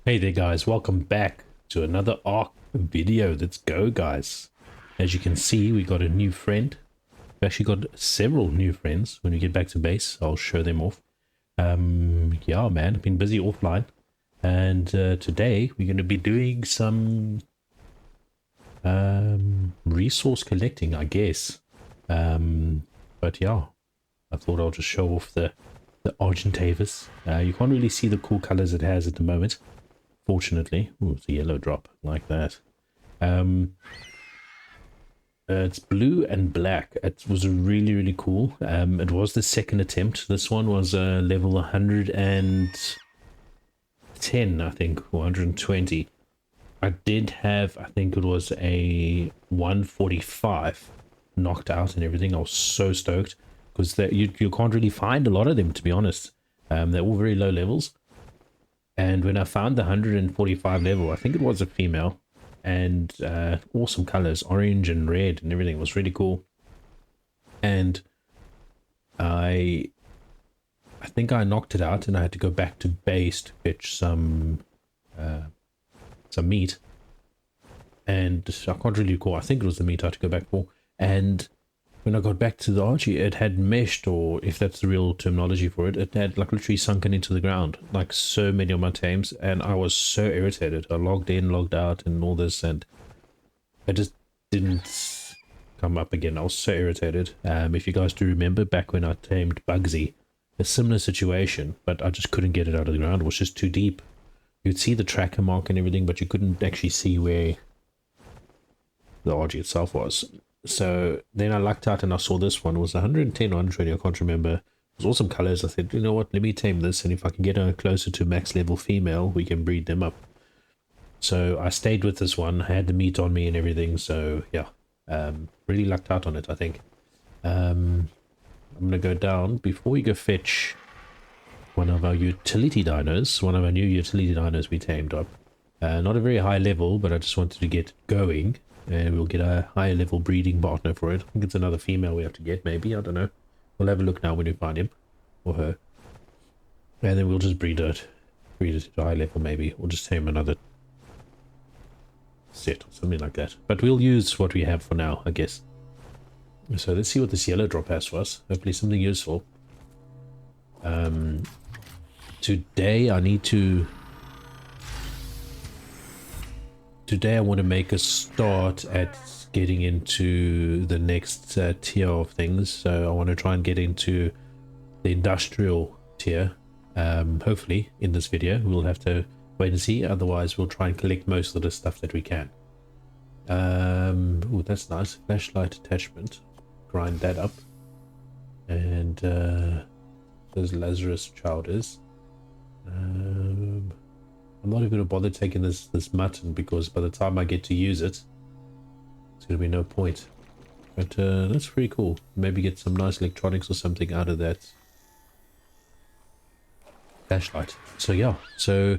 Hey there guys, welcome back to another Ark video. Let's go guys. As you can see, we got a new friend. We actually got several new friends. When we get back to base, I'll show them off. Yeah man, I've been busy offline. And today we're going to be doing some resource collecting, I guess. But yeah, I thought I'll just show off the Argentavis. You can't really see the cool colors it has at the moment. Fortunately. Ooh, it's a yellow drop like that. It's blue and black. It was really cool. It was the second attempt. This one was level 110, I think, or 120. I did have, I think it was a 145 knocked out and everything. I was so stoked because you can't really find a lot of them, to be honest. They're all very low levels. And when I found the 145 level, I think it was a female, and awesome colors, orange and red and everything. It was really cool. And I think I knocked it out, and I had to go back to base to fetch some meat. And I can't really recall. I think it was the meat I had to go back for. And when I got back to the Archie, it had meshed, or if that's the real terminology for it, it had like literally sunken into the ground, like so many of my tames, and I was so irritated. I logged in, logged out, and all this, and it just didn't come up again. I was so irritated. If you guys do remember, back when I tamed Bugsy, a similar situation, but I just couldn't get it out of the ground. It was just too deep. You'd see the tracker mark and everything, but you couldn't actually see where the RG itself was. So then I lucked out and I saw this one. It was 110 or 120, I can't remember. It was awesome colors. I said, you know what, let me tame this, and if I can get her closer to max level female, we can breed them up. So I stayed with this one. I had the meat on me and everything, so yeah, really lucked out on it, I think. I'm gonna go down before we go fetch one of our utility dinos, one of our new utility dinos we tamed up. Not a very high level, but I just wanted to get going. And we'll get a higher level breeding partner for it. I think it's another female we have to get, maybe. I don't know. We'll have a look now when we find him. Or her. And then we'll just breed it. Breed it to high level, maybe. Or just tame another set or something like that. But we'll use what we have for now, I guess. So let's see what this yellow drop has for us. Hopefully something useful. Today I need to... Today I want to make a start at getting into the next tier of things. So I want to try and get into the industrial tier. Hopefully in this video. We'll have to wait and see. Otherwise we'll try and collect most of the stuff that we can. Oh, that's nice. Flashlight attachment. Grind that up. And those Lazarus chowders. I'm not even going to bother taking this mutton, because by the time I get to use it, it's going to be no point. But that's pretty cool. Maybe get some nice electronics or something out of that flashlight. So yeah, so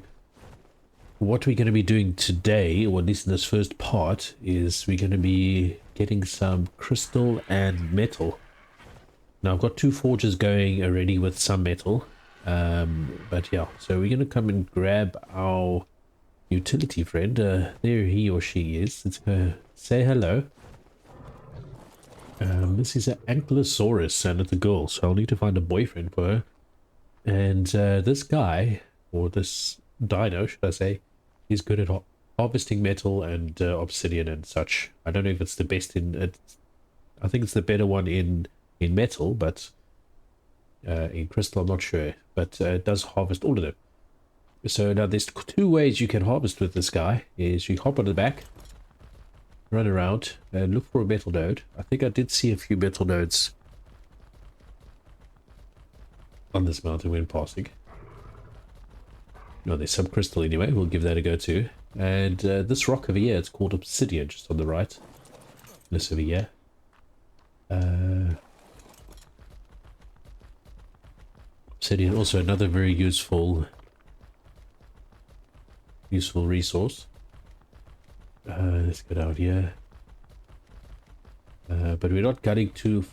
what we're going to be doing today, or at least in this first part, is we're going to be getting some crystal and metal. Now I've got two forges going already with some metal. But yeah, so we're gonna come and grab our utility friend. There he or she is. Let's go say hello. This is an Ankylosaurus, and it's a girl, so I'll need to find a boyfriend for her. And this guy, or this dino, should I say, is good at harvesting metal and obsidian and such. I don't know if it's the best in it. I think it's the better one in metal, but in crystal I'm not sure, but it does harvest all of them. So now there's two ways you can harvest with this guy. Is you hop on the back, run around and look for a metal node. I think I did see a few metal nodes on this mountain when passing. No, there's some crystal anyway. We'll give that a go too. And this rock over here, it's called obsidian, just on the right. This over here. Obsidian, also another very useful resource. Let's get out here. But we're not getting too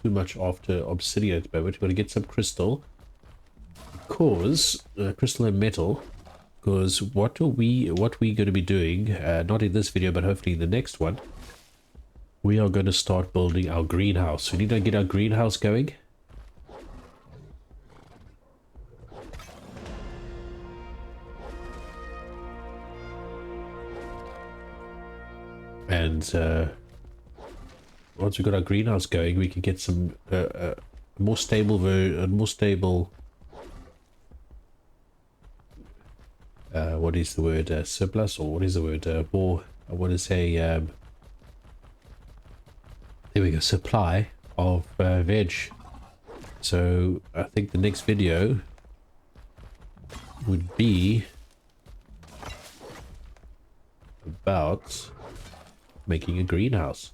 much after obsidian at the moment. We're going to get some crystal, because crystal and metal Because what we going to be doing, not in this video, but hopefully in the next one, we are going to start building our greenhouse. We need to get our greenhouse going. And once we got our greenhouse going, we can get some more stable what is the word, surplus, or what is the word, more, I want to say, there we go, supply of veg. So I think the next video would be about making a greenhouse.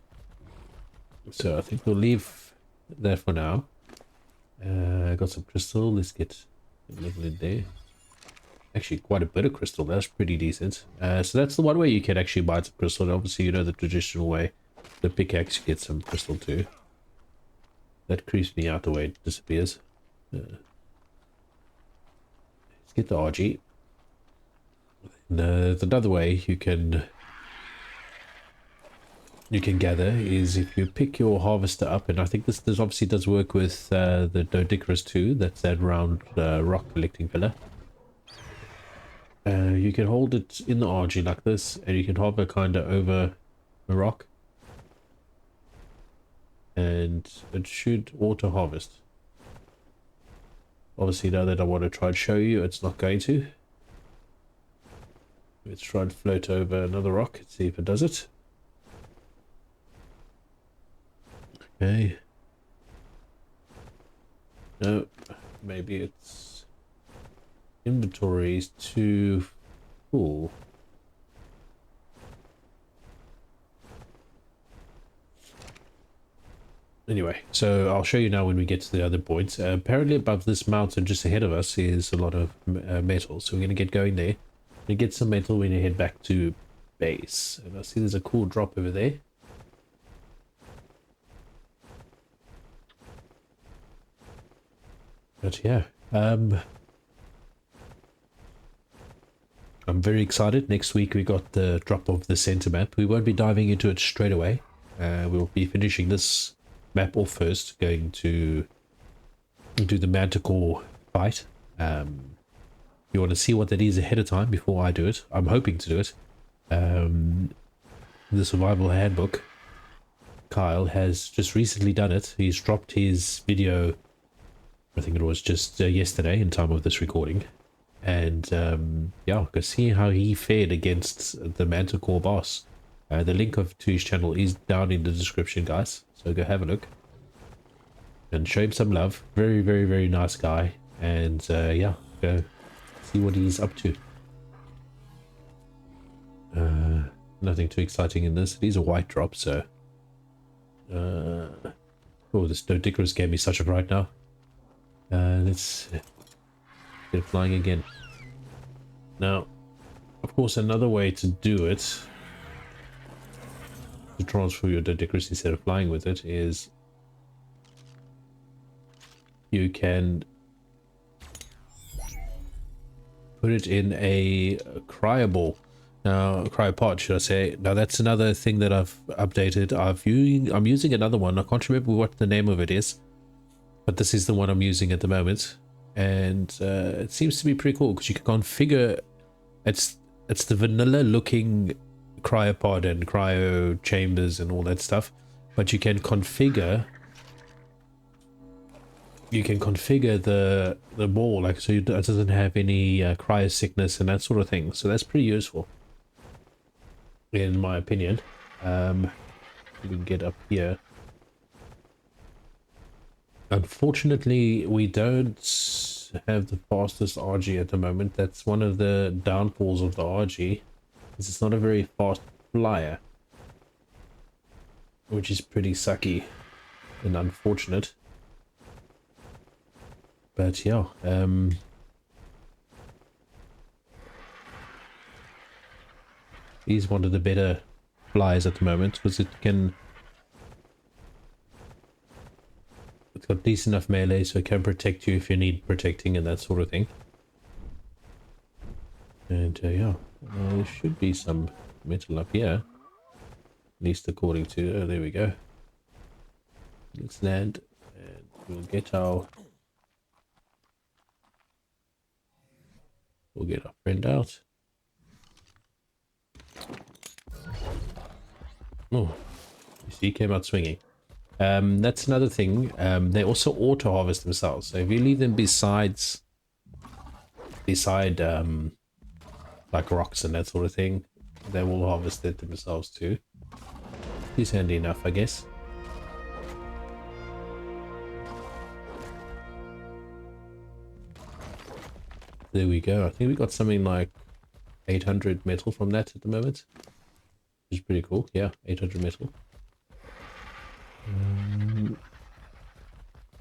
So I think we'll leave that for now. I got some crystal. Let's get a little in there. Actually, quite a bit of crystal. That's pretty decent. So that's the one way you can actually buy some crystal. And obviously, you know the traditional way. The pickaxe gets some crystal too. That creeps me out the way it disappears. Let's get the RG. And, another way you can gather is if you pick your harvester up, and I think this obviously does work with the Dodicarus too. That's that round rock collecting pillar. You can hold it in the RG like this, and you can hover kind of over the rock, and it should auto harvest. Obviously, now that I want to try and show you, it's not going to. Let's try and float over another rock and see if it does it. Okay. No, maybe its inventory is too full. Anyway, so I'll show you now when we get to the other points. Apparently above this mountain just ahead of us is a lot of metal, so we're going to get going there. We get some metal when we head back to base. And I see there's a cool drop over there. But yeah, I'm very excited. Next week we got the drop of the center map. We won't be diving into it straight away. We'll be finishing this map off first, going to do the Manticore fight. You want to see what that is ahead of time before I do it. I'm hoping to do it. The Survival Handbook, Kyle has just recently done it. He's dropped his video, I think it was just yesterday in time of this recording. And yeah, go see how he fared against the Manticore boss. The link to his channel is down in the description, guys. So go have a look. And show him some love. Very, very, very nice guy. And yeah, go see what he's up to. Nothing too exciting in this. It is a white drop, so... oh, this Dodicarus gave me such a fright now. Let's get it flying again. Now, of course, another way to do it, to transfer your Dodicarus instead of flying with it, is you can put it in a cryoball. Now, cryopod, should I say. Now, that's another thing that I've updated. I'm using another one. I can't remember what the name of it is, but this is the one I'm using at the moment. And it seems to be pretty cool because you can configure... It's the vanilla looking cryopod and cryo chambers and all that stuff, but you can configure the ball, like, so it doesn't have any cryo sickness and that sort of thing. So that's pretty useful, in my opinion. We can get up here. Unfortunately, we don't have the fastest RG at the moment. That's one of the downfalls of the RG, is it's not a very fast flyer, which is pretty sucky and unfortunate. But yeah, he's one of the better flyers at the moment because it's got decent enough melee, so it can protect you if you need protecting and that sort of thing. And yeah, there should be some metal up here. At least according to... Oh, there we go. Let's land and we'll get our... We'll get our friend out. Oh, you see, he came out swinging. That's another thing. They also auto harvest themselves. So if you leave them beside like rocks and that sort of thing, they will harvest it themselves too. It's handy enough, I guess. There we go. I think we got something like 800 metal from that at the moment, which is pretty cool. Yeah, 800 metal.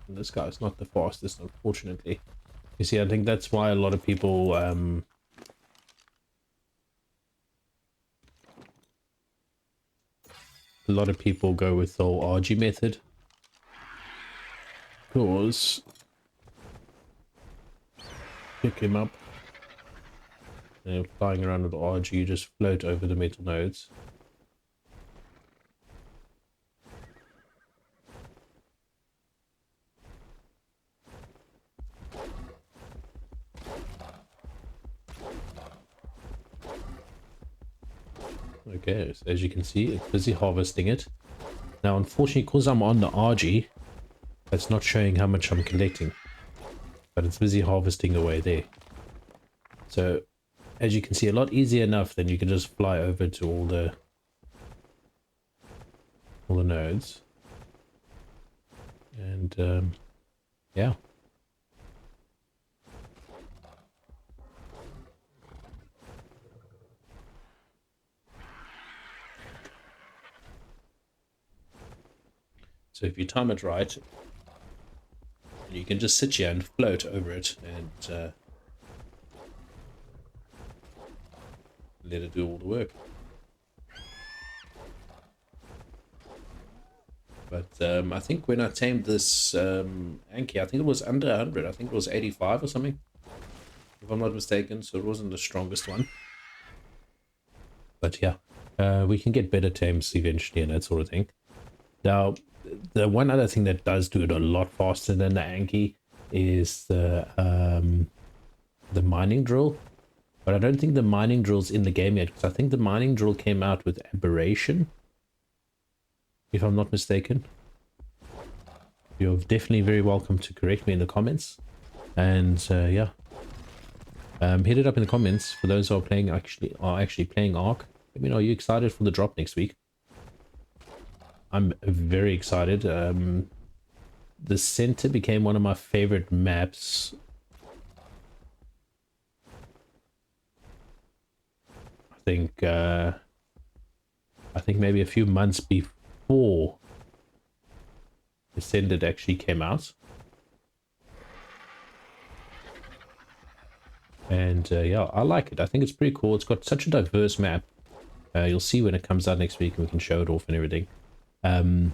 This guy's not the fastest, unfortunately. You see, I think that's why a lot of people go with the whole RG method, because pick him up and flying around with the RG, you just float over the metal nodes. Okay, so as you can see, it's busy harvesting it. Now, unfortunately, because I'm on the RG, that's not showing how much I'm collecting, but it's busy harvesting away there. So, as you can see, a lot easier enough than you can just fly over to all the nodes. And yeah. So if you time it right, you can just sit here and float over it and let it do all the work. But I think when I tamed this Anki, I think it was under 100. I think it was 85 or something, if I'm not mistaken. So it wasn't the strongest one. But yeah, we can get better tames eventually and that sort of thing. Now, the one other thing that does do it a lot faster than the Anki is the mining drill. But I don't think the mining drill's in the game yet, because I think the mining drill came out with Aberration, if I'm not mistaken. You're definitely very welcome to correct me in the comments. And yeah, hit it up in the comments for those who are actually playing Ark. Let me know, are you excited for the drop next week? I'm very excited. The center became one of my favorite maps. I think maybe a few months before Ascended actually came out. And yeah, I like it. I think it's pretty cool. It's got such a diverse map. You'll see when it comes out next week and we can show it off and everything. And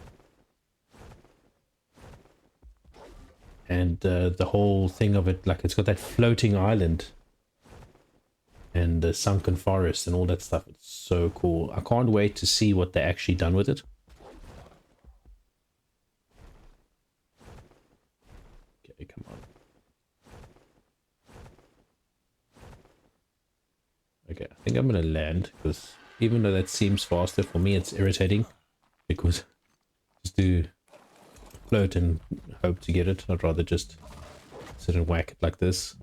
the whole thing of it, like, it's got that floating island and the sunken forest and all that stuff. It's so cool. I can't wait to see what they actually done with it. Okay, come on. Okay, I think I'm gonna land, because even though that seems faster, for me it's irritating, because just to float and hope to get it, I'd rather just sit and whack it like this.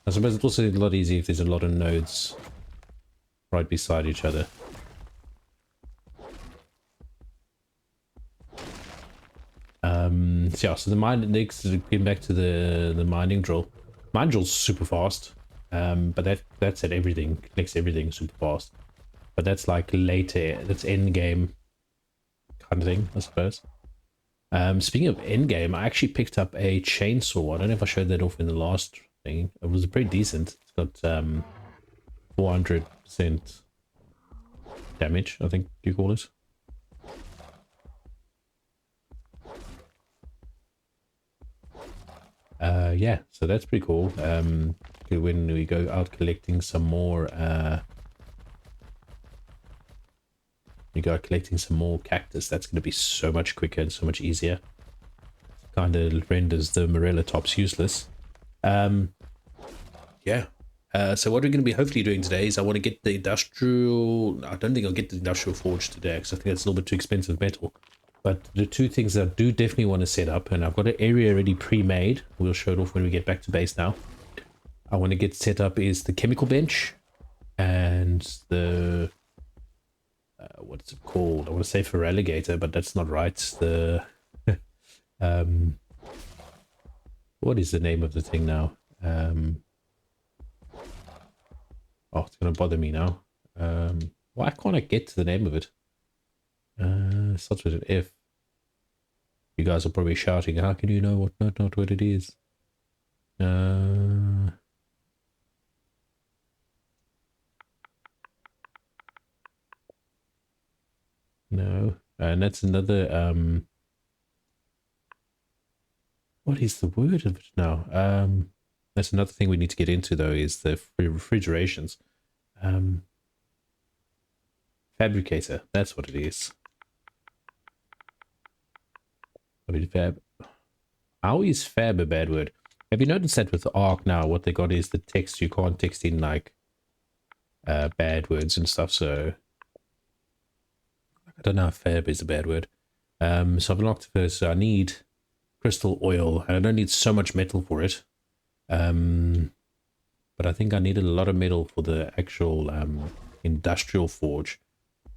I suppose it's also a lot easier if there's a lot of nodes right beside each other. So yeah, so the mine next, getting back to the mining drill. Mine drill's super fast, but that's at everything, collects everything super fast. But that's like later, that's end game kind of thing, I suppose. Speaking of end game, I actually picked up a chainsaw. I don't know if I showed that off in the last thing. It was pretty decent. It's got 400% damage, I think you call it. Yeah, so that's pretty cool. Okay, when we go out collecting some more, cactus, that's going to be so much quicker and so much easier. Kind of renders the morella tops useless. Yeah. So what we're going to be hopefully doing today is I want to get the industrial... I don't think I'll get the industrial forge today because I think that's a little bit too expensive metal. But the two things that I do definitely want to set up, and I've got an area already pre-made. We'll show it off when we get back to base now. I want to get set up is the chemical bench and the... what's it called? I want to say for alligator, but that's not right. The... what is the name of the thing now? Oh, it's going to bother me now. Why can't I get to the name of it? Starts with an F. You guys are probably shouting, how can you know not what it is? No. And that's another, what is the word of it now? That's another thing we need to get into, though, is the refrigerations. Fabricator, that's what it is. I mean, fab. How is fab a bad word? Have you noticed that with the Ark now, what they got is the text, you can't text in, like, bad words and stuff, so... I don't know if fab is a bad word. So I've unlocked first, so I need crystal oil, and I don't need so much metal for it. But I think I needed a lot of metal for the actual industrial forge.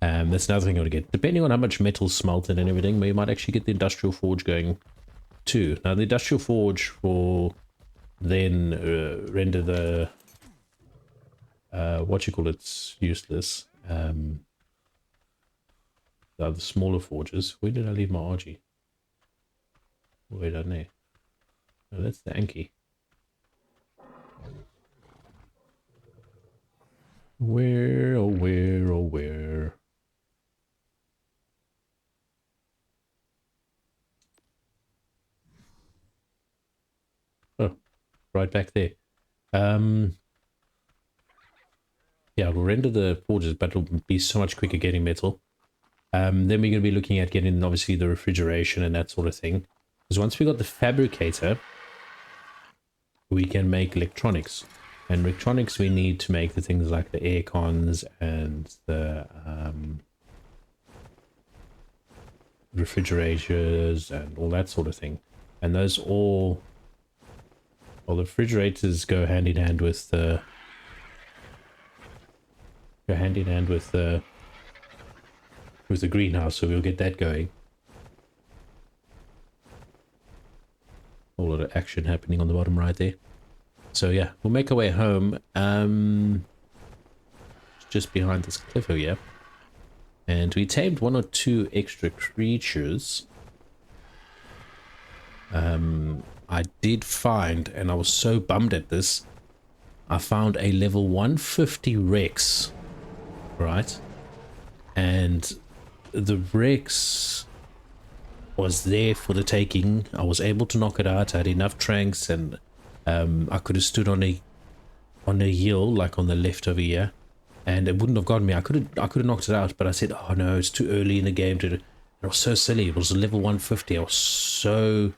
That's another thing I want to get. Depending on how much metal's smelted and everything, we might actually get the industrial forge going too. Now the industrial forge will then render the it's useless. The smaller forges. Where did I leave my RG? Way down there. No, that's the Anki. Where, oh where, oh where? Oh, right back there. Yeah, we'll render the forges, but it'll be so much quicker getting metal. Then we're going to be looking at getting, obviously, the refrigeration and that sort of thing. Because once we got the fabricator, we can make electronics. And electronics we need to make the things like the air cons and the refrigerators and all that sort of thing. And those all... Well, the refrigerators go hand in hand with the... with the greenhouse, so we'll get that going. A lot of action happening on the bottom right there. So yeah, we'll make our way home. Just behind this cliff over here. And we tamed 1 or 2 extra creatures. I did find, and I was so bummed at this, I found a level 150 Rex. Right? And the Rex was there for the taking. I was able to knock it out. I had enough tranks, and I could have stood on a hill, like on the left over here, and it wouldn't have gotten me. I could have knocked it out, but I said, oh no, it's too early in the game to. It was so silly. It was a level 150. I was so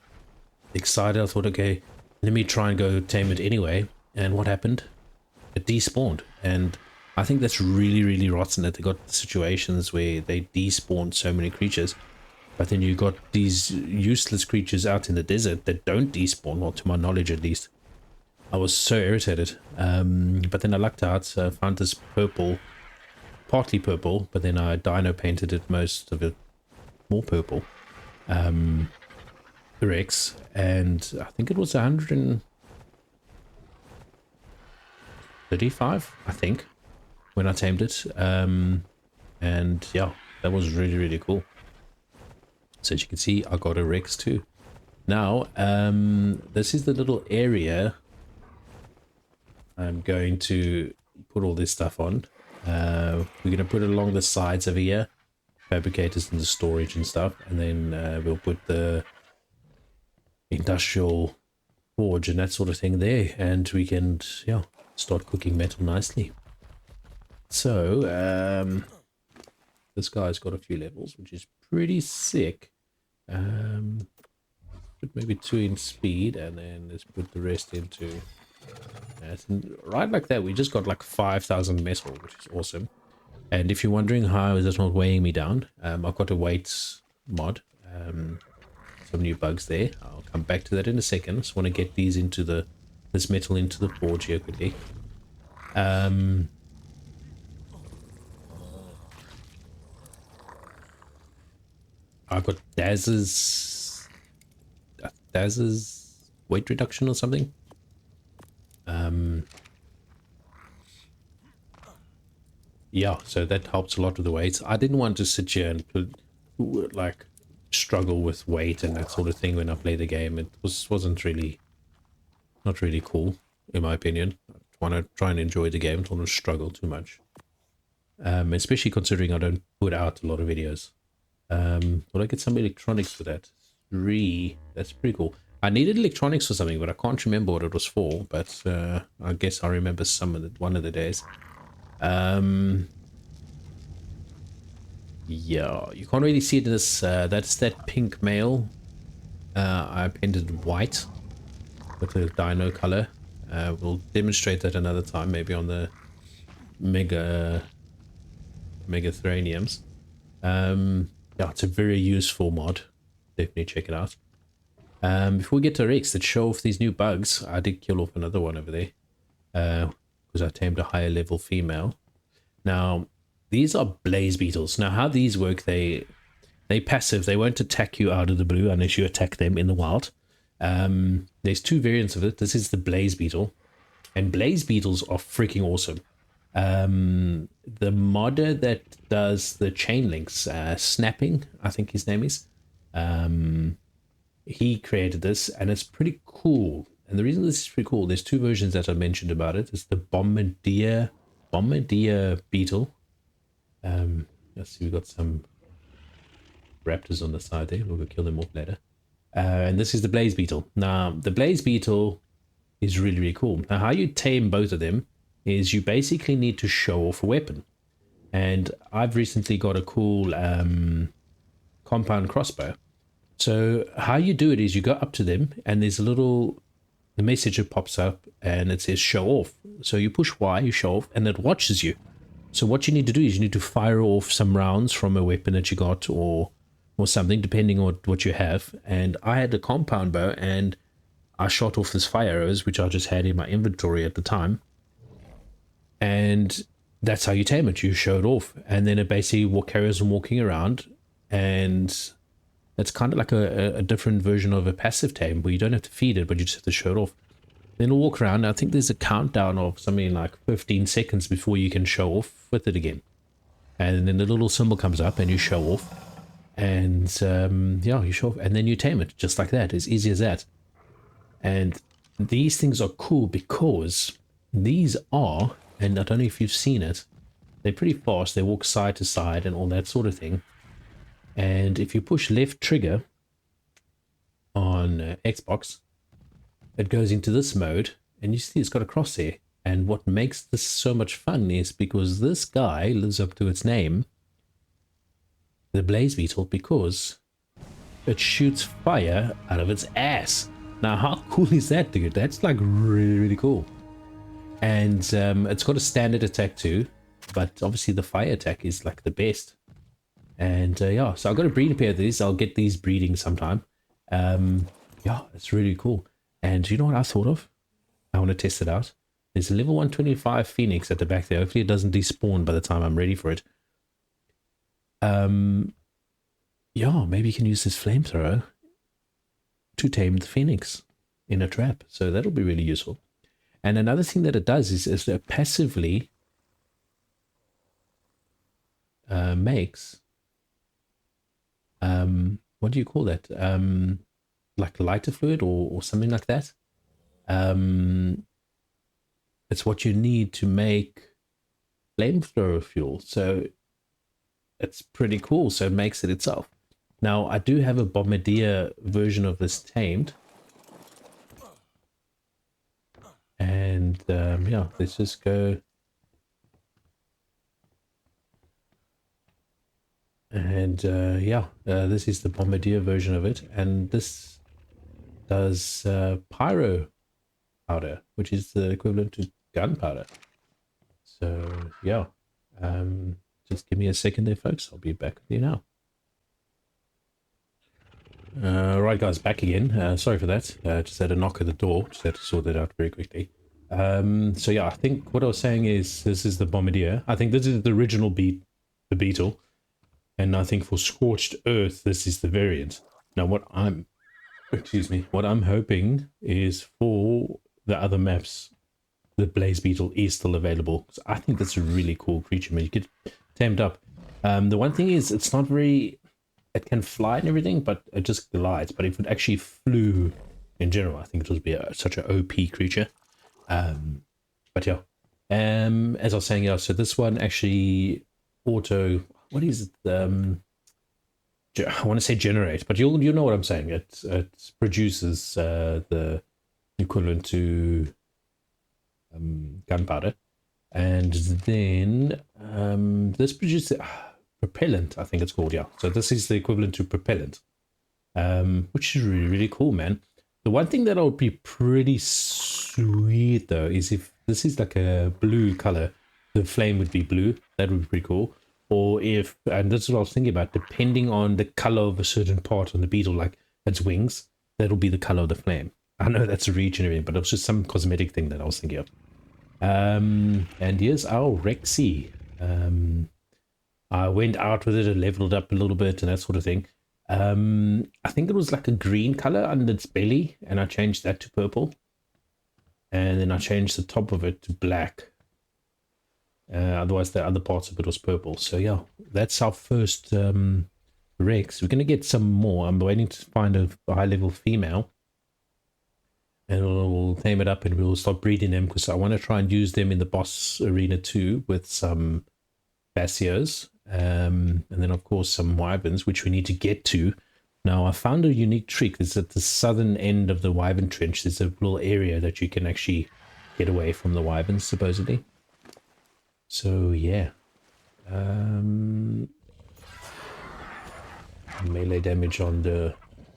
excited. I thought, okay, let me try and go tame it anyway. And what happened? It despawned, and I think that's really, really rotten that they got situations where they despawn so many creatures. But then you got these useless creatures out in the desert that don't despawn, well, to my knowledge at least. I was so irritated. But then I lucked out, so I found this purple, partly purple, but then I dino painted it, most of it more purple. Rex, and I think it was 135, I think, when I tamed it. And yeah, that was really, really cool. So as you can see, I got a Rex too. Now, this is the little area I'm going to put all this stuff on. We're going to put it along the sides over here, fabricators and the storage and stuff, and then we'll put the industrial forge and that sort of thing there, and we can, yeah, start cooking metal nicely. So, this guy's got a few levels, which is pretty sick. Put maybe 2 in speed, and then let's put the rest into that. And right like that, we just got like 5,000 metal, which is awesome. And if you're wondering how is this not weighing me down, I've got a weights mod. Some new bugs there. I'll come back to that in a second. Just want to get these into this metal into the forge here quickly. I've got Daz's weight reduction or something. Yeah, so that helps a lot with the weights. I didn't want to sit here and like struggle with weight and that sort of thing when I play the game. It wasn't really not really cool in my opinion. I want to try and enjoy the game. I don't want to struggle too much. Especially considering I don't put out a lot of videos. Will I get some electronics for that? 3. That's pretty cool. I needed electronics for something, but I can't remember what it was for. But I guess I remember one of the days. Yeah, you can't really see it in this. That's that pink male. I painted white with a dino color. We'll demonstrate that another time, maybe on the Megathraniums. Yeah, it's a very useful mod. Definitely check it out. Before we get to Rex, let's show off these new bugs. I did kill off another one over there because I tamed a higher level female. Now, these are blaze beetles. Now, how these work, they passive. They won't attack you out of the blue unless you attack them in the wild. There's 2 variants of it. This is the blaze beetle, and blaze beetles are freaking awesome. The modder that does the chain links, snapping, I think his name is, he created this, and it's pretty cool. And the reason this is pretty cool, there's 2 versions that I mentioned about it. It's the bombardier beetle. Let's see, we've got some raptors on the side there. We'll go kill them off later. And this is the blaze beetle. Now, the blaze beetle is really, really cool. Now, how you tame both of them is you basically need to show off a weapon. And I've recently got a cool compound crossbow. So how you do it is you go up to them, and there's the message that pops up, and it says show off. So you push Y, you show off, and it watches you. So what you need to do is you need to fire off some rounds from a weapon that you got or something, depending on what you have. And I had a compound bow, and I shot off this fire arrows, which I just had in my inventory at the time. And that's how you tame it. You show it off, and then it basically carries on walking around, and it's kind of like a different version of a passive tame where you don't have to feed it, but you just have to show it off. Then it'll walk around. I think there's a countdown of something like 15 seconds before you can show off with it again. And then the little symbol comes up and you show off. And yeah, you show off, and then you tame it just like that. As easy as that. And these things are cool because these are, and I don't know if you've seen it, they're pretty fast. They walk side to side and all that sort of thing. And if you push left trigger on Xbox, it goes into this mode, and you see it's got a crosshair. And what makes this so much fun is because this guy lives up to its name, the blaze beetle, because it shoots fire out of its ass. Now, how cool is that, dude? That's like really, really cool. And it's got a standard attack too, but obviously the fire attack is like the best. And yeah, so I've got a breeding pair of these. I'll get these breeding sometime. Yeah, it's really cool. And you know what I thought of? I want to test it out. There's a level 125 Phoenix at the back there. Hopefully it doesn't despawn by the time I'm ready for it. Yeah, maybe you can use this flamethrower to tame the Phoenix in a trap. So that'll be really useful. And another thing that it does is it passively makes... what do you call that? Like lighter fluid or something like that. It's what you need to make flamethrower fuel. So it's pretty cool. So it makes it itself. Now, I do have a bombardier version of this tamed. And yeah, let's just go. And yeah, this is the Bombardier version of it. And this does pyro powder, which is the equivalent to gunpowder. So yeah, just give me a second there, folks. I'll be back with you now. Right, guys, back again. Sorry for that. Just had a knock at the door. Just had to sort that out very quickly. So yeah, I think what I was saying is this is the Bombardier. I think this is the original the Beetle. And I think for Scorched Earth, this is the variant. Now, what I'm hoping is for the other maps, the Blaze Beetle is still available. So I think that's a really cool creature, man. You get tamed up. The one thing is, it's not very... It can fly and everything, but it just glides. But if it actually flew in general, I think it would be such an OP creature. But yeah. As I was saying, yeah, so this one actually auto... What is it? I want to say generate, but you'll know what I'm saying. It produces the equivalent to gunpowder, and then this produces propellant. I think it's called, yeah. So this is the equivalent to propellant, which is really cool, man. The one thing that would be pretty sweet though is if this is like a blue color, the flame would be blue. That would be pretty cool. Or if, and this is what I was thinking about, depending on the color of a certain part on the beetle, like its wings, that'll be the color of the flame. I know that's a reach and everything, but it was just some cosmetic thing that I was thinking of. And here's our Rexy. I went out with it and leveled up a little bit and that sort of thing. I think it was like a green color under its belly, and I changed that to purple. And then I changed the top of it to black. Otherwise the other parts of it was purple. So yeah, that's our first Rex. We're going to get some more. I'm waiting to find a high level female, and we'll tame it up and we'll start breeding them, because I want to try and use them in the boss arena too, with some Bassios, and then of course some Wyverns, which we need to get to. Now I found a unique trick. It's at the southern end of the Wyvern trench. There's a little area that you can actually get away from the Wyverns, supposedly. So yeah, melee damage on the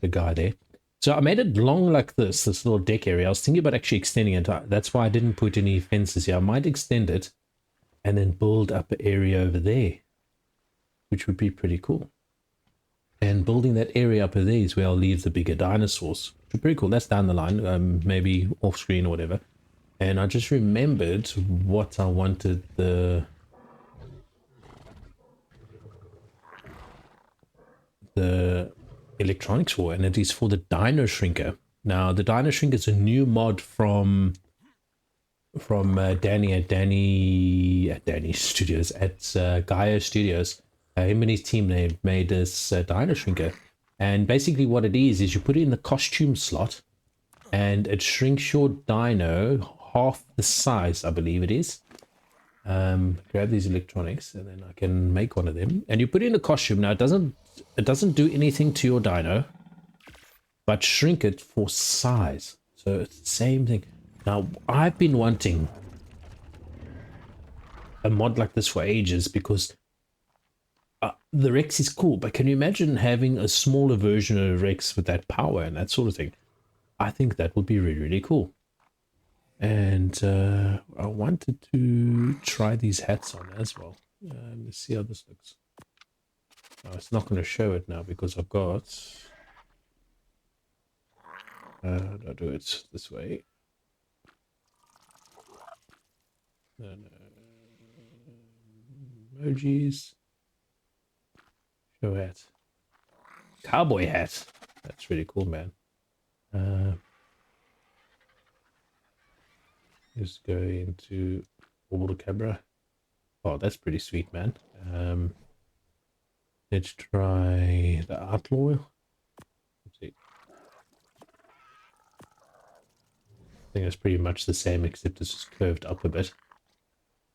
guy there. So I made it long like this little deck area. I was thinking about actually extending it. That's why I didn't put any fences here. I might extend it and then build up an area over there, which would be pretty cool. And building that area up there is where I'll leave the bigger dinosaurs, which would be pretty cool. That's down the line, maybe off screen or whatever. And I just remembered what I wanted the electronics for, and it is for the Dino Shrinker. Now, the Dino Shrinker is a new mod from Danny at Danny Studios, at Gaia Studios. Him and his team, they made this Dino Shrinker. And basically what it is you put it in the costume slot, and it shrinks your dino half the size, I believe it is. Grab these electronics and then I can make one of them, and you put it in the costume. Now it doesn't do anything to your dino, but shrink it for size. So it's the same thing. Now I've been wanting a mod like this for ages, because the Rex is cool, but can you imagine having a smaller version of Rex with that power and that sort of thing? I think that would be really cool. And I wanted to try these hats on as well. Let's see how this looks. Oh, it's not going to show it now because I've got... how do I do it this way? No. Emojis. Show hat. Cowboy hat. That's really cool, man. Let's go into orbital camera. Oh, that's pretty sweet, man. Let's try the outlaw. Let's see. I think it's pretty much the same, except it's just curved up a bit.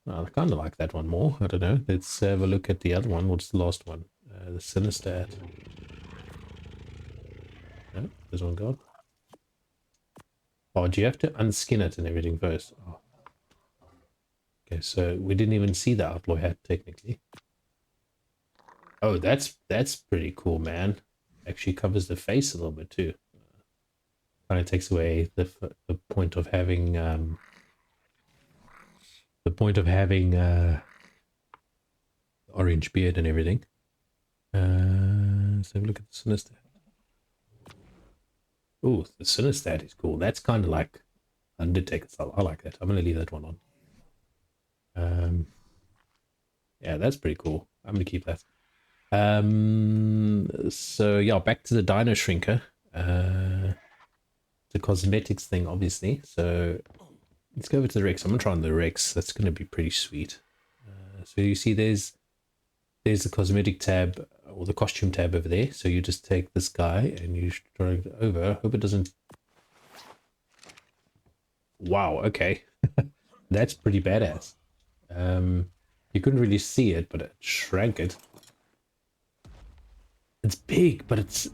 I kind of like that one more. I don't know. Let's have a look at the other one. What's the last one? The sinister hat. No, this one gone. Oh, do you have to unskin it and everything first? Oh, Okay, so we didn't even see the outlaw hat technically. Oh, that's pretty cool, man. Actually covers the face a little bit too. Kind of takes away the point of having orange beard and everything. Let's have a look at the sinister. Oh, the sinister is cool. That's kind of like Undertaker style. I like that. I'm gonna leave that one on. Yeah, that's pretty cool. I'm gonna keep that. So yeah, back to the dino shrinker. The cosmetics thing, obviously. So let's go over to the Rex. I'm gonna try on the Rex. That's gonna be pretty sweet. So you see, there's the cosmetic tab or the costume tab over there. So you just take this guy and you drag it over. Hope it doesn't. Wow. Okay, that's pretty badass. You couldn't really see it, but it shrank it. It's big, but it's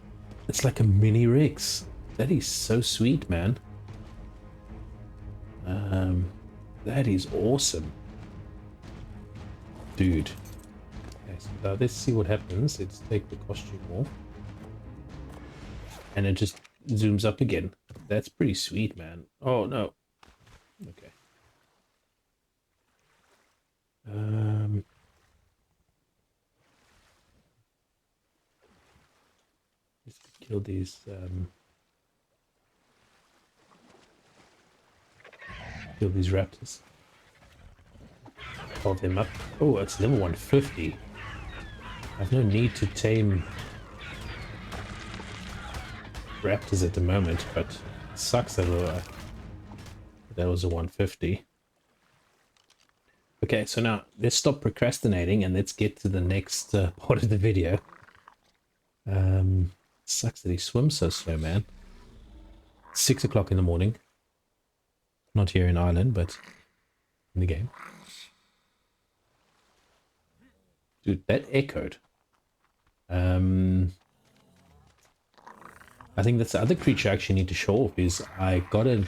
like a mini Rex. That is so sweet, man. That is awesome, dude. Okay, so let's see what happens. Let's take the costume off, and it just zooms up again. That's pretty sweet, man. Oh no. Okay. Let's kill these. Kill these raptors. Hold him up. Oh, it's level 150. I have no need to tame raptors at the moment, but it sucks that that was a 150. Okay, so now let's stop procrastinating and let's get to the next part of the video. Sucks that he swims so slow, man. 6 o'clock in the morning. Not here in Ireland, but in the game. Dude, that echoed. I think that's the other creature I actually need to show off. Is I got a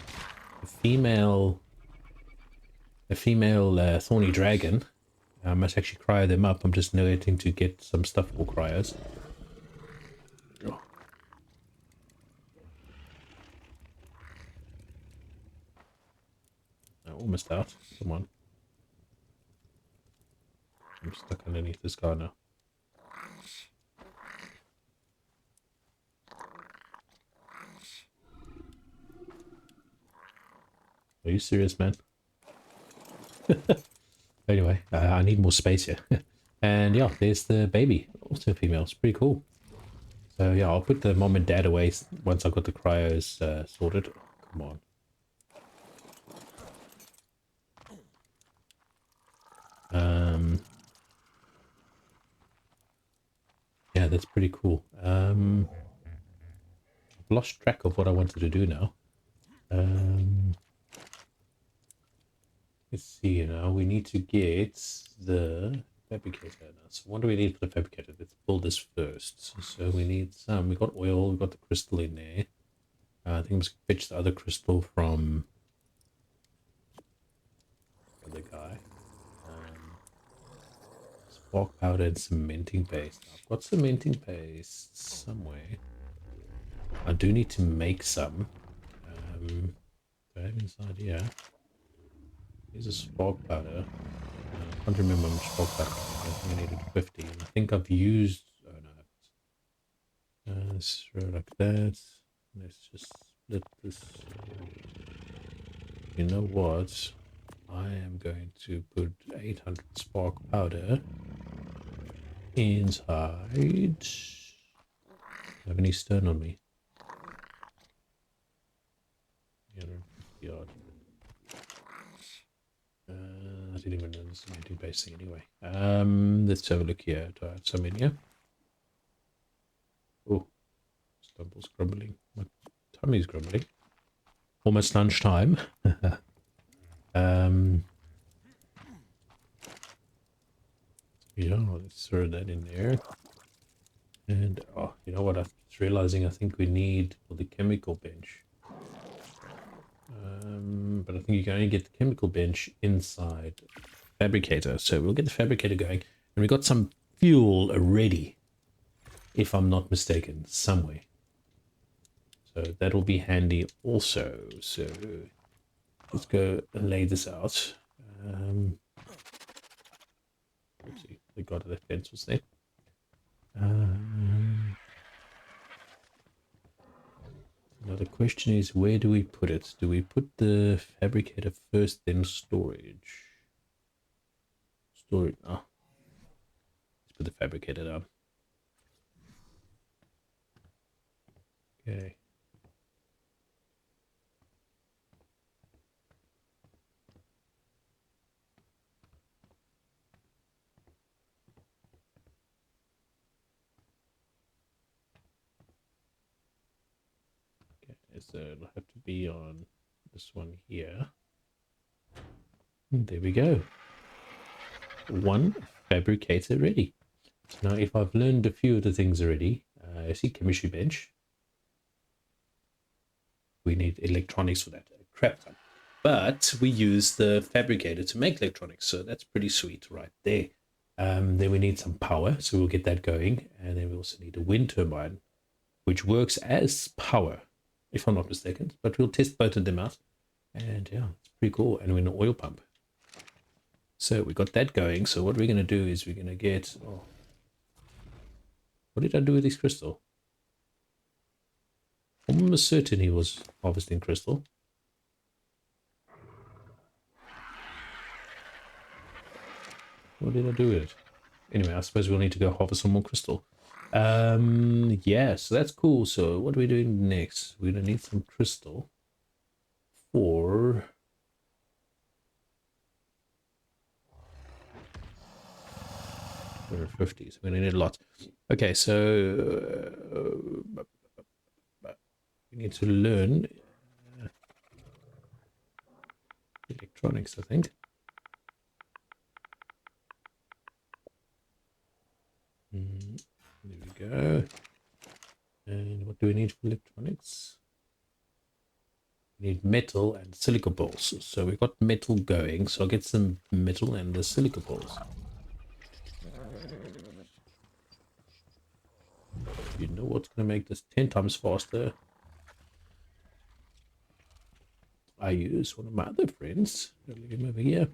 female thorny dragon. I must actually cryo them up. I'm just neglecting to get some stuff for cryos. Oh. Almost out. Come on. I'm stuck underneath this guy now. Are you serious, man? Anyway, I need more space here. And yeah, there's the baby. Also female. It's pretty cool. So yeah, I'll put the mom and dad away once I've got the cryos sorted. Come on. Yeah, that's pretty cool. I've lost track of what I wanted to do now. Let's see now. We need to get the fabricator now. So what do we need for the fabricator? Let's build this first. So we need some. We got oil. We got the crystal in there. I think we must fetch the other crystal from the guy. Spark powder and cementing paste. I've got cementing paste somewhere. I do need to make some. Do I have inside here? Here's a spark powder. I can't remember how much spark powder. I think I needed 50. And I think I've used. Oh no. Let's throw it like that. Let's just split this. You know what? I am going to put 800 spark powder inside. I have any stone on me? 350 odd. I didn't even know this cementing base thing anyway. Let's have a look here. Do I have some in here? Oh, stumble's grumbling. My tummy's grumbling. Almost lunchtime. Yeah, let's throw that in there. And oh, you know what? I'm just realizing I think we need for the chemical bench. But I think you can only get the chemical bench inside fabricator. So we'll get the fabricator going. And we got some fuel already, if I'm not mistaken, somewhere. So that'll be handy also. So let's go and lay this out. Let's see, the god of the fence was there. Now the question is, where do we put it? Do we put the fabricator first, then storage? Storage. Oh, let's put the fabricator down. Okay. So it'll have to be on this one here. And there we go. One fabricator ready. So now if I've learned a few of the things already, I see chemistry bench. We need electronics for that. Crap ton. But we use the fabricator to make electronics, so that's pretty sweet right there. Then we need some power, so we'll get that going. And then we also need a wind turbine, which works as power, if I'm not mistaken. But we'll test both of them out. And yeah, it's pretty cool. And we're an oil pump. So we got that going. So what we're going to do is we're going to get... Oh, what did I do with this crystal? I'm almost certain he was harvesting crystal. What did I do with it? Anyway, I suppose we'll need to go harvest some more crystal. Yeah, so that's cool. So what are we doing next? We're going to need some crystal for... 250, so we're going to need a lot. Okay, so we need to learn electronics, I think. There we go. And what do we need for electronics? We need metal and silica balls. So we've got metal going, so I'll get some metal and the silica balls. You know what's going to make this 10 times faster? I use one of my other friends. I'll leave him over here.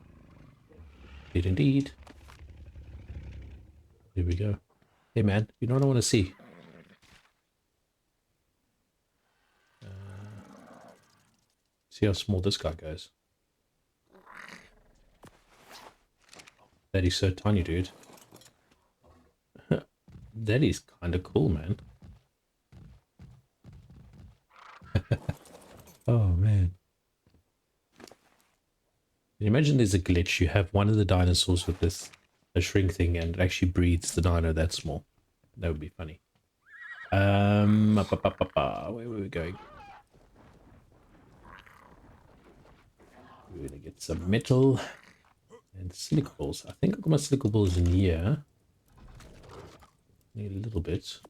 Did indeed. Here we go. Hey man, you know what I want to see? See how small this guy goes. That is so tiny, dude. That is kind of cool, man. Oh, man. Can you imagine there's a glitch? You have one of the dinosaurs with this a shrink thing and it actually breeds the dino that small. That would be funny. Where were we going? We're going to get some metal and silica balls. I think I've got my silica balls in here. Need a little bit.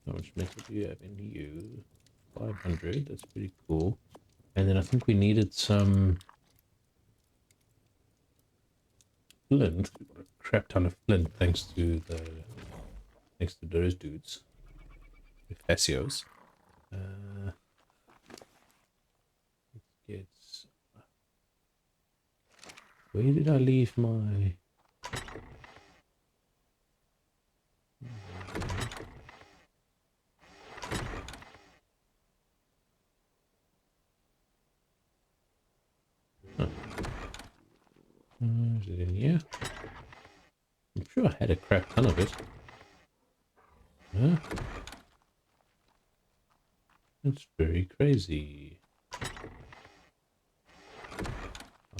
How much metal do you have in you? 500. That's pretty cool. And then I think we needed some flint. We've got a crap ton of flint thanks to those dudes. The fascios. Let's get... Where did I leave my... Is it in here? I'm sure I had a crap ton of it. Huh? That's very crazy.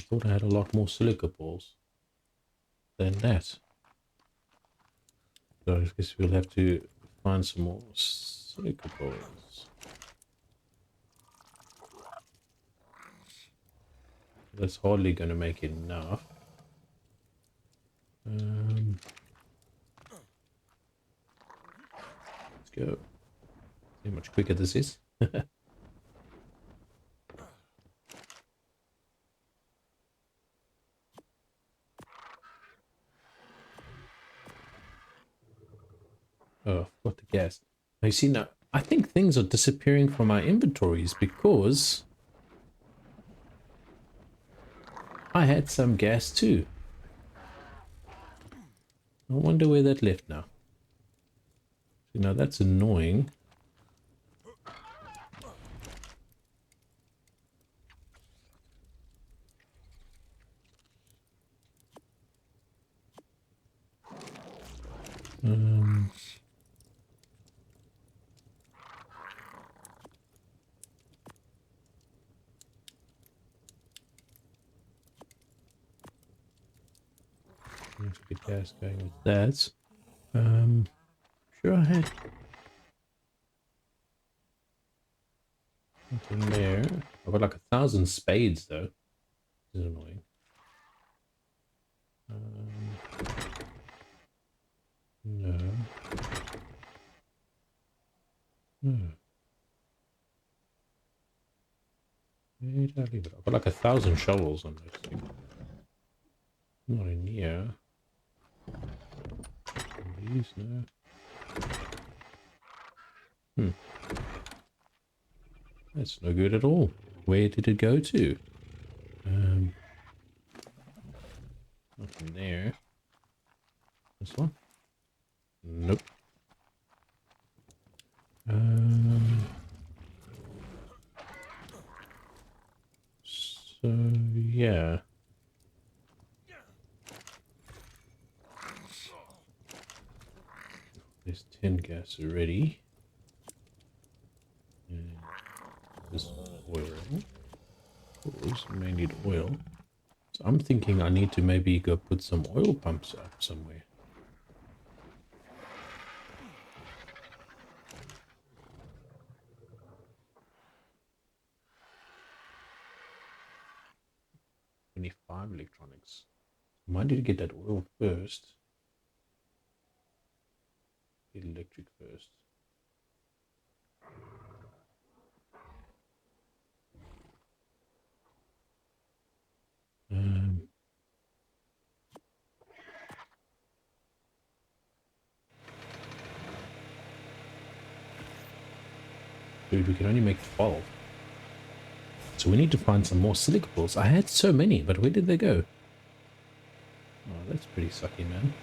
I thought I had a lot more silica balls than that. So I guess we'll have to find some more silica balls. That's hardly going to make enough. Let's go. See how much quicker this is. Oh, I've got the gas. Now, you see, now, I think things are disappearing from our inventories because I had some gas too. I wonder where that left now. Now that's annoying. Um, let's get gas going with that. Sure I had something there. I've got like 1,000 spades though. This is annoying. No. Hmm. Where did I leave it? I've got like 1,000 shovels on this thing. Not in here. These, no. That's no good at all. Where did it go to? Nothing there. This one? Nope. So yeah. There's 10 gas already. And this oil. This may need oil. So I'm thinking I need to maybe go put some oil pumps up somewhere. Only 5 electronics. Might need to get that oil first. Get electric first. Dude, we can only make 12. So we need to find some more silica pools. I had so many, but where did they go? Oh, that's pretty sucky, man.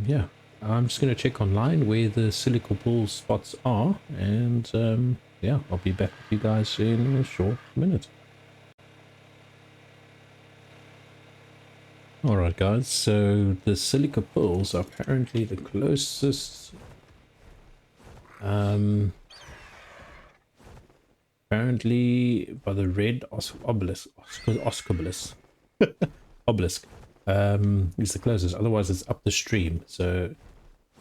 Yeah. I'm just going to check online where the silica pool spots are. And, yeah, I'll be back with you guys in a short minute. Alright, guys. So the silica pools are apparently the closest... apparently by the red obelisk, obelisk is the closest. Otherwise it's up the stream, so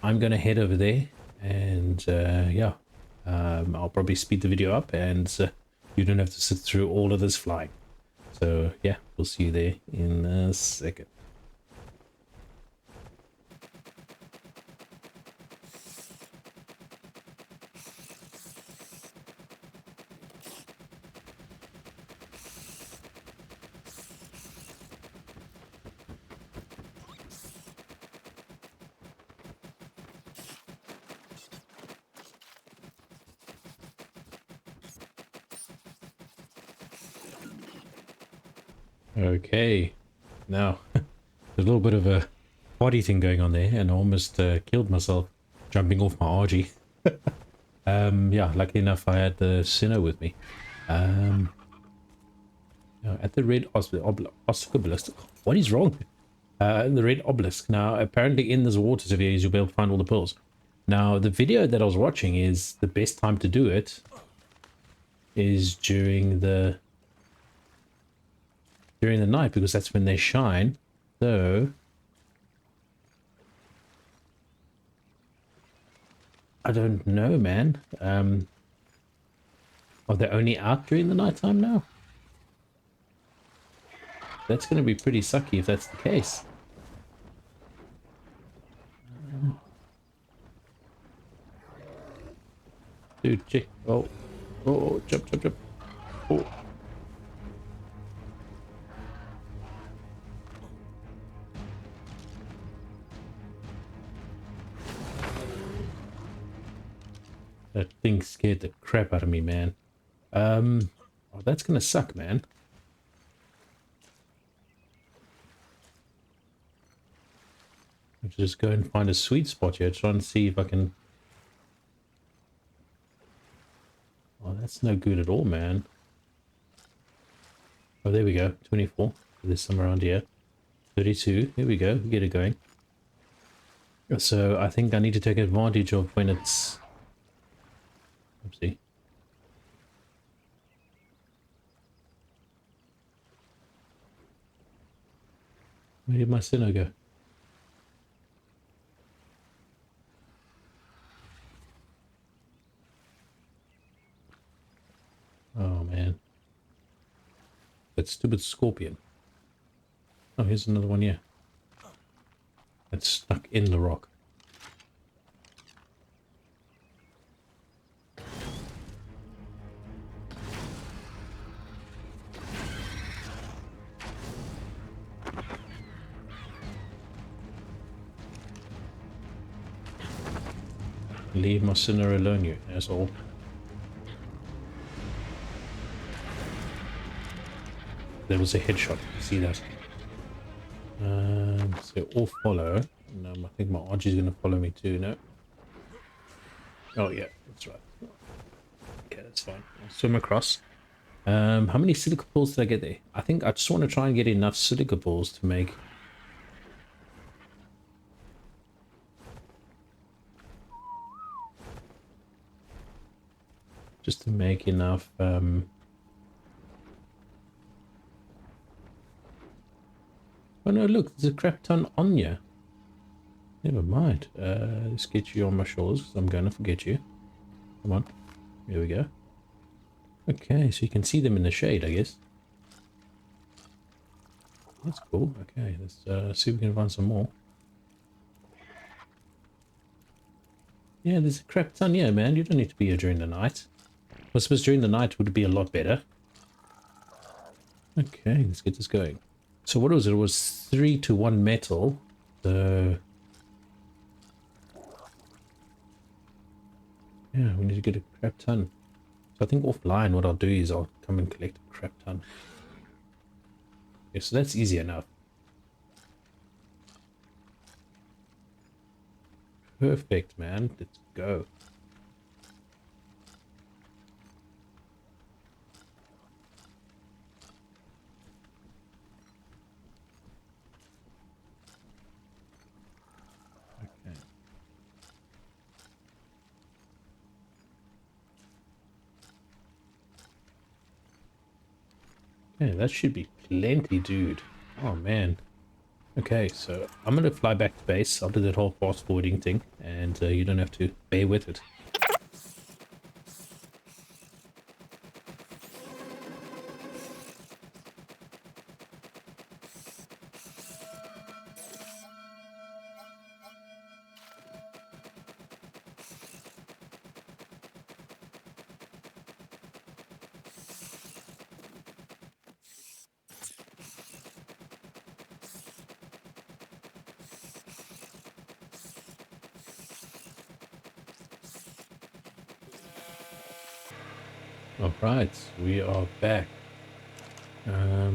I'm gonna head over there and yeah, I'll probably speed the video up and you don't have to sit through all of this flying. So yeah, we'll see you there in a second. Okay, now there's a little bit of a body thing going on there, and I almost killed myself jumping off my RG. Yeah, luckily enough I had the Sinnoh with me. At the red obelisk. What is wrong? The red obelisk. Now, apparently in this water series you'll be able to find all the pearls. Now, the video that I was watching is the best time to do it is during the night, because that's when they shine. So I don't know, man. Are they only out during the nighttime now? That's going to be pretty sucky if that's the case. Dude, check. Oh, oh, jump, jump, jump. Oh. That thing scared the crap out of me, man. Oh, that's gonna suck, man. I'll just go and find a sweet spot here, try and see if I can... Oh, that's no good at all, man. Oh, there we go. 24. There's some around here. 32. Here we go. We get it going. So I think I need to take advantage of when it's... Oopsie. Where did my Sinnoh go? Oh, man. That stupid scorpion. Oh, here's another one here. That's stuck in the rock. Leave my Sinner alone, you asshole. There was a headshot. See that? So all follow. No, I think my Archie's going to follow me too. No. Oh yeah, that's right. Okay, that's fine. I'll swim across. How many silica balls did I get there? I think I just want to try and get enough silica balls to make... Just to make enough... Oh no, look, there's a crap ton on you. Never mind. Let's get you on my shoulders, because I'm going to forget you. Come on. Here we go. Okay, so you can see them in the shade, I guess. That's cool. Okay, let's see if we can find some more. Yeah, there's a crap ton. Yeah, man, you don't need to be here during the night. I suppose during the night would be a lot better. Okay, let's get this going. So what was it? It was 3 to 1 metal. So... yeah, we need to get a crap ton. So I think offline what I'll do is I'll come and collect a crap ton. Okay, so that's easy enough. Perfect, man. Let's go. Okay. Okay, that should be plenty, dude. Oh, man. Okay, so I'm going to fly back to base. I'll do that whole fast forwarding thing, and you don't have to bear with it. Alright, we are back. I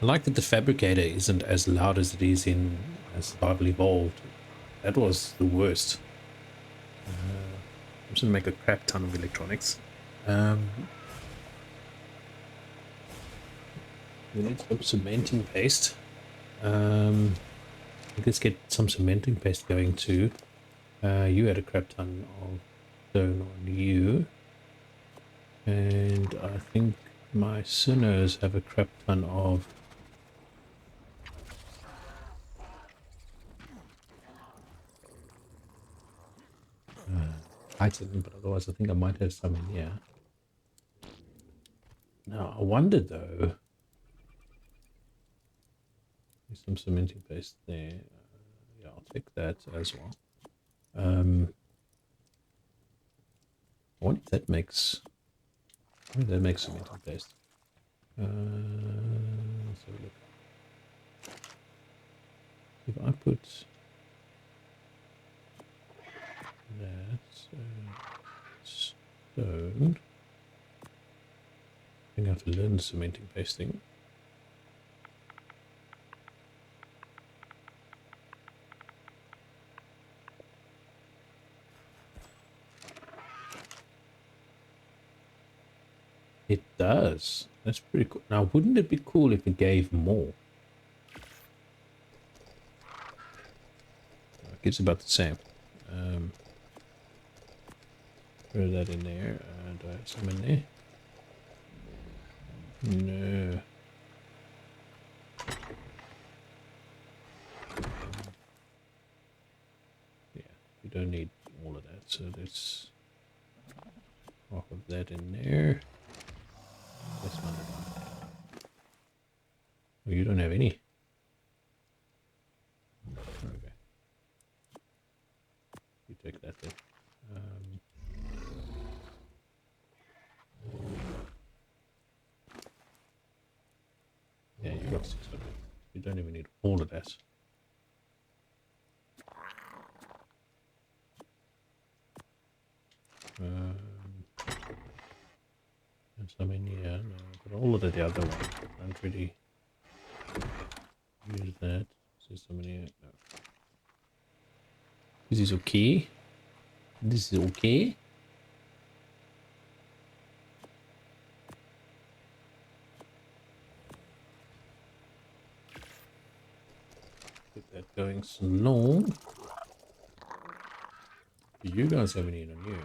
like that the fabricator isn't as loud as it is in Survival Evolved. That was the worst. I'm just gonna make a crap ton of electronics. We need some cementing paste. Let's get some cementing paste going too. You had a crap ton of stone on you. And I think my sinners have a crap ton of... item, but otherwise I think I might have some in here. Now, I wonder though... there's some cementing paste there. Yeah, I'll take that as well. I wonder if that makes... I think that makes cementing paste. Let's have a look. If I put that... Stone. I think I have to learn cementing pasting. It does. That's pretty cool. Now, wouldn't it be cool if it gave more? It gives about the same. Throw that in there. Do I have some in there? No. Yeah, we don't need all of that, so let's half of that in there. That's not enough. Oh, you don't have any. Okay. You take that then. Yeah, you got 600. You don't even need all of that. And some in here. No, but all of the other one. I don't really use that. Is there some in here? No. This is okay. This is okay. Get that going slow. Do you guys have any on you? No.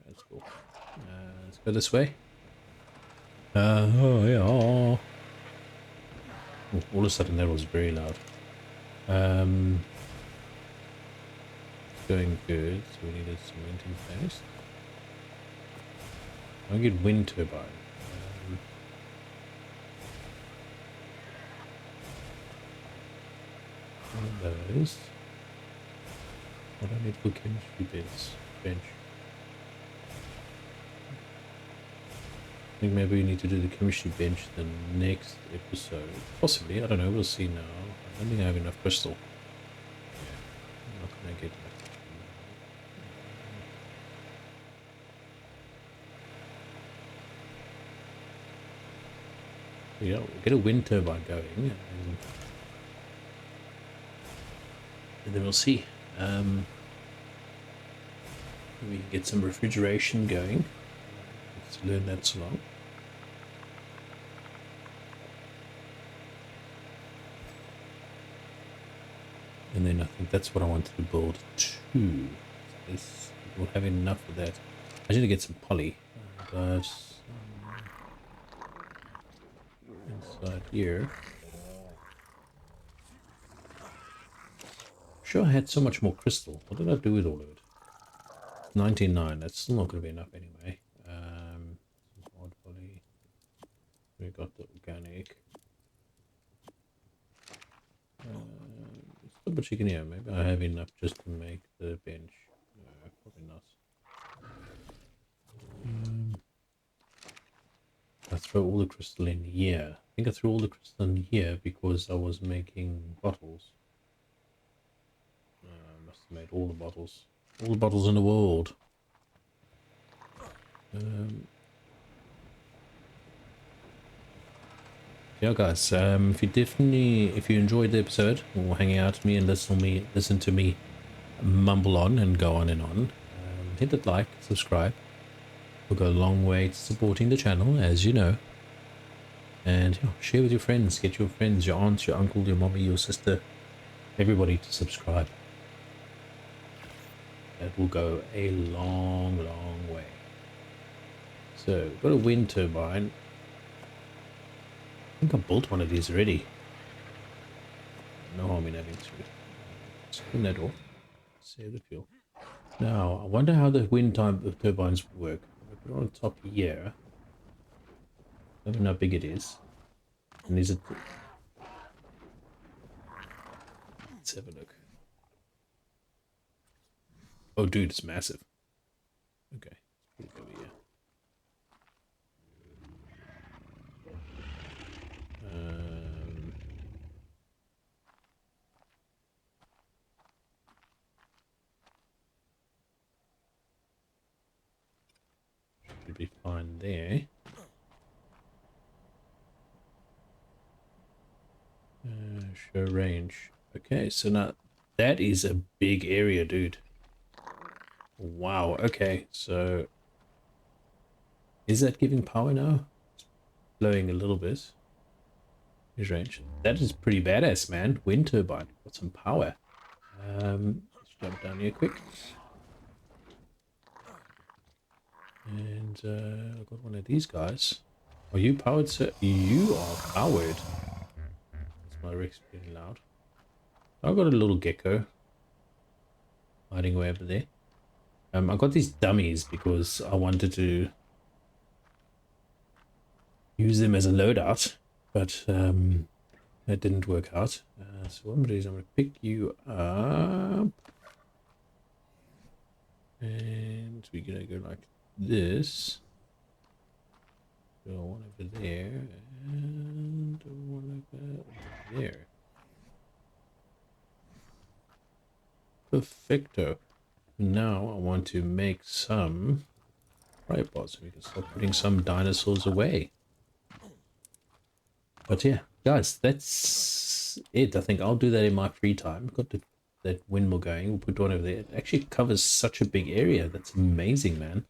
That's cool. Let's go this way. Oh yeah. Oh, all of a sudden that was very loud. Going good. So we needed cementing paste. I'll get wind turbine. One of those. What do I need for chemistry bench? I think maybe we need to do the chemistry bench the next episode. Possibly, I don't know, we'll see now. I don't think I have enough crystal. Yeah, I'm not gonna get that. Yeah, we'll get a wind turbine going and then we'll see. We can get some refrigeration going. Let's learn that so long. And then I think that's what I wanted to build too. We'll have enough of that. I need to get some poly. But inside here. Sure, I had so much more crystal. What did I do with all of it? 99. That's still not going to be enough anyway. Hard poly. We got the organic. Let's double check in here. Maybe I have enough just to make the bench. No, probably not. I throw all the crystal in here. I think I threw all the crystal in here because I was making bottles. I must have made all the bottles. All the bottles in the world. Yeah, guys. If you enjoyed the episode or hanging out with me and listen to me mumble on and go on and on, hit that like, subscribe. Will go a long way to supporting the channel, as you know. And share with your friends. Get your friends, your aunts, your uncle, your mommy, your sister, everybody to subscribe. That will go a long, long way. So, got a wind turbine. I think I built one of these already. No harm in having to. Spin that off. Save the fuel. Now, I wonder how the wind turbines work. I put it on top here. I don't know how big it is. And is it... Let's have a look. Oh, dude, it's massive. Okay, let's put it over here. should be fine there. Show range. Okay, so now that is a big area, dude. Wow, okay, so is that giving power now? It's blowing a little bit. His range. That is pretty badass, man. Wind turbine. Got some power. Let's jump down here quick. And I got one of these guys. Are you powered, sir? You are powered. That's my Rex being loud. I got a little gecko hiding away over there. I got these dummies because I wanted to use them as a loadout, but that didn't work out. So what I'm going to do is I'm going to pick you up, and we're going to go like this. So one over there, and one over there. Perfecto. Now I want to make some tripod so we can start putting some dinosaurs away. But yeah, guys, that's it. I think I'll do that in my free time. Got that windmill going. We'll put one over there. It actually covers such a big area. That's amazing, man.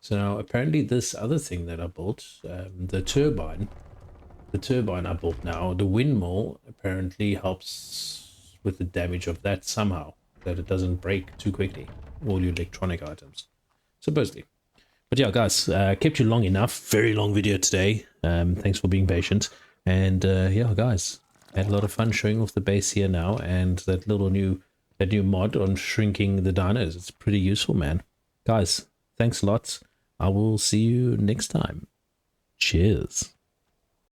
So now apparently this other thing that I built, the turbine I built now, the windmill apparently helps with the damage of that somehow, that it doesn't break too quickly, all your electronic items, supposedly. But yeah, guys, kept you long enough. Very long video today. Thanks for being patient. And yeah, guys, had a lot of fun showing off the base here now, and that new mod on shrinking the dinos. It's pretty useful, man. Guys, thanks a lot. I will see you next time. Cheers.